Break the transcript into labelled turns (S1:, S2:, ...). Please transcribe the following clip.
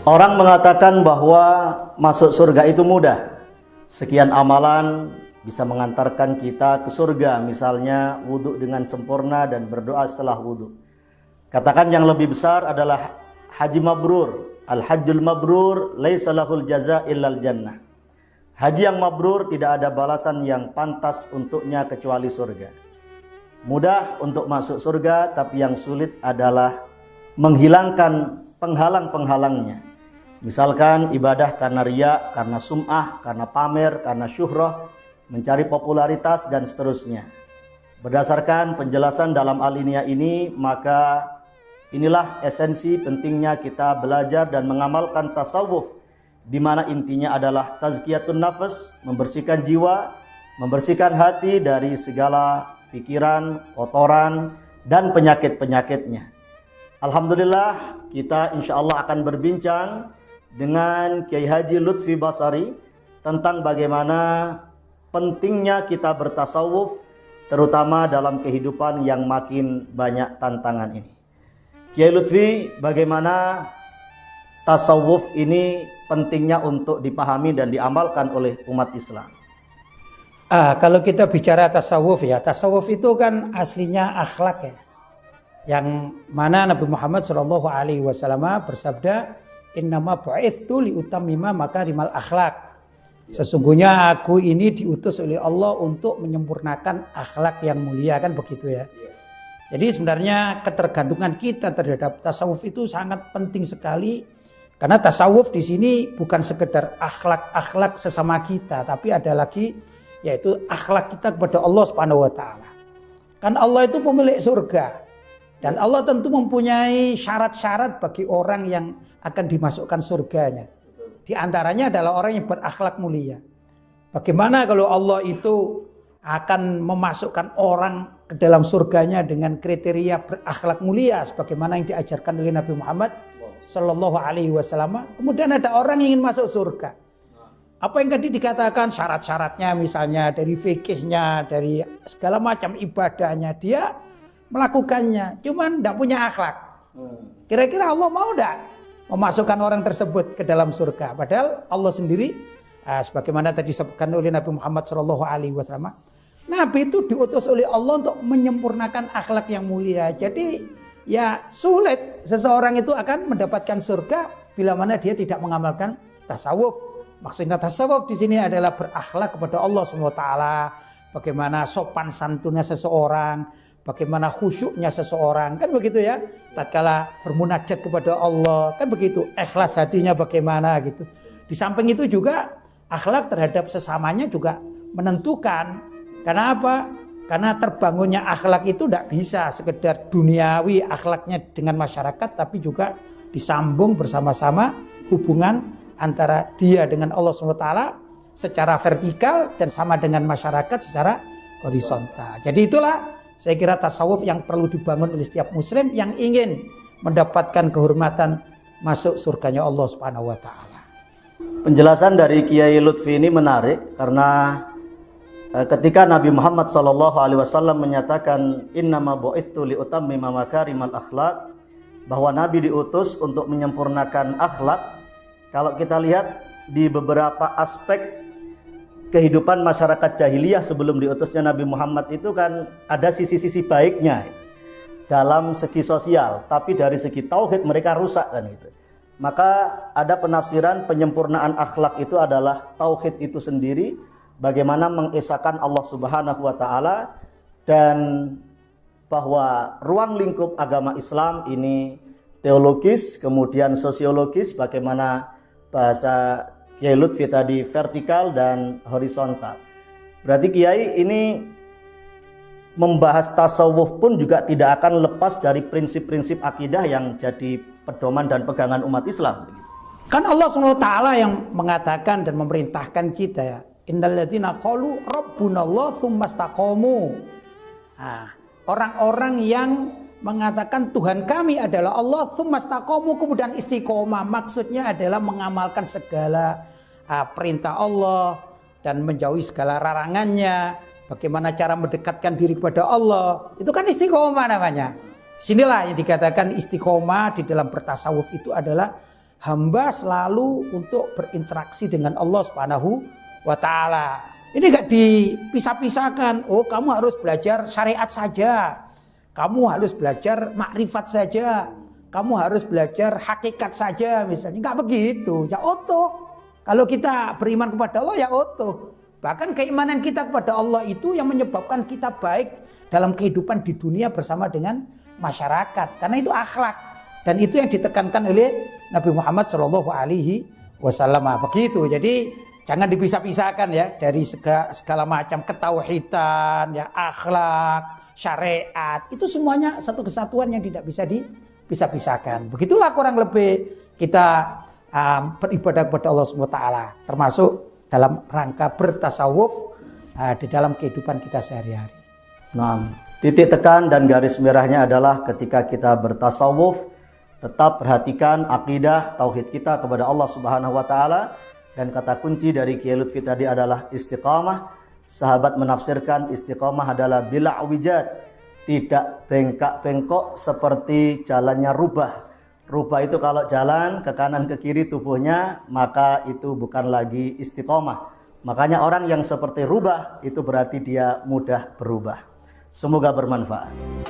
S1: Orang mengatakan bahwa masuk surga itu mudah. Sekian amalan bisa mengantarkan kita ke surga. Misalnya wudhu dengan sempurna dan berdoa setelah wudhu. Katakan yang lebih besar adalah haji mabrur. Al-hajjul mabrur laisa lahul jaza illal jannah. Haji yang mabrur tidak ada balasan yang pantas untuknya kecuali surga. Mudah untuk masuk surga, tapi yang sulit adalah menghilangkan penghalang-penghalangnya. Misalkan ibadah karena riya, karena sum'ah, karena pamer, karena syuhrah, mencari popularitas dan seterusnya. Berdasarkan penjelasan dalam alinea ini, maka inilah esensi pentingnya kita belajar dan mengamalkan tasawuf, di mana intinya adalah tazkiyatun nafas, membersihkan jiwa, membersihkan hati dari segala pikiran, kotoran, dan penyakit-penyakitnya. Alhamdulillah, kita insya Allah akan berbincang dengan Kiai Haji Lutfi Basari tentang bagaimana pentingnya kita bertasawuf, terutama dalam kehidupan yang makin banyak tantangan ini. Kiai Lutfi, bagaimana tasawuf ini pentingnya untuk dipahami dan diamalkan oleh umat Islam?
S2: Kalau kita bicara tasawuf ya, tasawuf itu kan aslinya akhlak ya. Yang mana Nabi Muhammad SAW bersabda, innama bu'ithtu liutammima makarimal akhlak. Sesungguhnya aku ini diutus oleh Allah untuk menyempurnakan akhlak yang mulia, kan begitu ya. Jadi sebenarnya ketergantungan kita terhadap tasawuf itu sangat penting sekali, karena tasawuf di sini bukan sekedar akhlak-akhlak sesama kita, tapi ada lagi yaitu akhlak kita kepada Allah Subhanahu wa taala. Kan Allah itu pemilik surga. Dan Allah tentu mempunyai syarat-syarat bagi orang yang akan dimasukkan surganya. Di antaranya adalah orang yang berakhlak mulia. Bagaimana kalau Allah itu akan memasukkan orang ke dalam surganya dengan kriteria berakhlak mulia sebagaimana yang diajarkan oleh Nabi Muhammad Sallallahu Alaihi Wasallam. Kemudian ada orang yang ingin masuk surga. Apa yang tadi dikatakan syarat-syaratnya, misalnya dari fikihnya, dari segala macam ibadahnya, dia melakukannya, cuman tidak punya akhlak. Kira-kira Allah mau tidak memasukkan orang tersebut ke dalam surga? Padahal Allah sendiri, sebagaimana tadi disebutkan oleh Nabi Muhammad SAW, Nabi itu diutus oleh Allah untuk menyempurnakan akhlak yang mulia. Jadi ya sulit seseorang itu akan mendapatkan surga bila mana dia tidak mengamalkan tasawuf. Maksudnya tasawuf di sini adalah berakhlak kepada Allah SWT. Bagaimana sopan santunnya seseorang, bagaimana khusyuknya seseorang, kan begitu ya. Tatkala bermunajat kepada Allah, kan begitu. Ikhlas hatinya bagaimana gitu. Di samping itu juga akhlak terhadap sesamanya juga menentukan. Karena apa? Karena terbangunnya akhlak itu tidak bisa sekedar duniawi akhlaknya dengan masyarakat, tapi juga disambung bersama-sama hubungan antara dia dengan Allah SWT secara vertikal dan sama dengan masyarakat secara horizontal. Jadi itulah saya kira tasawuf yang perlu dibangun oleh setiap muslim yang ingin mendapatkan kehormatan masuk surganya Allah Subhanahu wa taala.
S1: Penjelasan dari Kiai Lutfi ini menarik karena ketika Nabi Muhammad SAW menyatakan innama bu'ithtu liutammima makarimal akhlak, bahwa Nabi diutus untuk menyempurnakan akhlak. Kalau kita lihat di beberapa aspek kehidupan masyarakat jahiliyah sebelum diutusnya Nabi Muhammad itu kan ada sisi-sisi baiknya dalam segi sosial, tapi dari segi tauhid mereka rusak kan itu. Maka ada penafsiran penyempurnaan akhlak itu adalah tauhid itu sendiri, bagaimana mengesahkan Allah Subhanahu wa taala, dan bahwa ruang lingkup agama Islam ini teologis, kemudian sosiologis, bagaimana bahasa Kiai Lutfi tadi vertikal dan horizontal. Berarti Kiai ini membahas tasawuf pun juga tidak akan lepas dari prinsip-prinsip akidah yang jadi pedoman dan pegangan umat Islam.
S2: Kan Allah SWT yang mengatakan dan memerintahkan kita ya, innalladzina qalu rabbunallah tsumastaqamu. Orang-orang yang mengatakan Tuhan kami adalah Allah, tsumastaqamu, kemudian istiqomah. Maksudnya adalah mengamalkan segala perintah Allah dan menjauhi segala larangannya. Bagaimana cara mendekatkan diri kepada Allah, itu kan istiqomah namanya. Sinilah yang dikatakan istiqomah di dalam bertasawuf itu adalah hamba selalu untuk berinteraksi dengan Allah Subhanahu wa taala. Ini enggak dipisah-pisahkan. Oh, kamu harus belajar syariat saja. Kamu harus belajar makrifat saja. Kamu harus belajar hakikat saja misalnya. Enggak begitu. Ya utuh. Kalau kita beriman kepada Allah ya utuh. Bahkan keimanan kita kepada Allah itu yang menyebabkan kita baik dalam kehidupan di dunia bersama dengan masyarakat. Karena itu akhlak. Dan itu yang ditekankan oleh Nabi Muhammad SAW. Begitu. Jadi jangan dipisah-pisahkan ya dari segala macam ketauhidan, ya akhlak, syariat. Itu semuanya satu kesatuan yang tidak bisa dipisah-pisahkan. Begitulah kurang lebih kita beribadah kepada Allah SWT, termasuk dalam rangka bertasawuf di dalam kehidupan kita sehari-hari.
S1: Nah, titik tekan dan garis merahnya adalah ketika kita bertasawuf, tetap perhatikan akidah tauhid kita kepada Allah Subhanahu wa taala, dan kata kunci dari Kiai Lutfi tadi adalah istiqamah. Sahabat menafsirkan istiqamah adalah bila wijad, tidak bengkak-bengkok seperti jalannya rubah. Rubah itu kalau jalan ke kanan ke kiri tubuhnya, maka itu bukan lagi istiqamah. Makanya orang yang seperti rubah itu berarti dia mudah berubah. Semoga bermanfaat.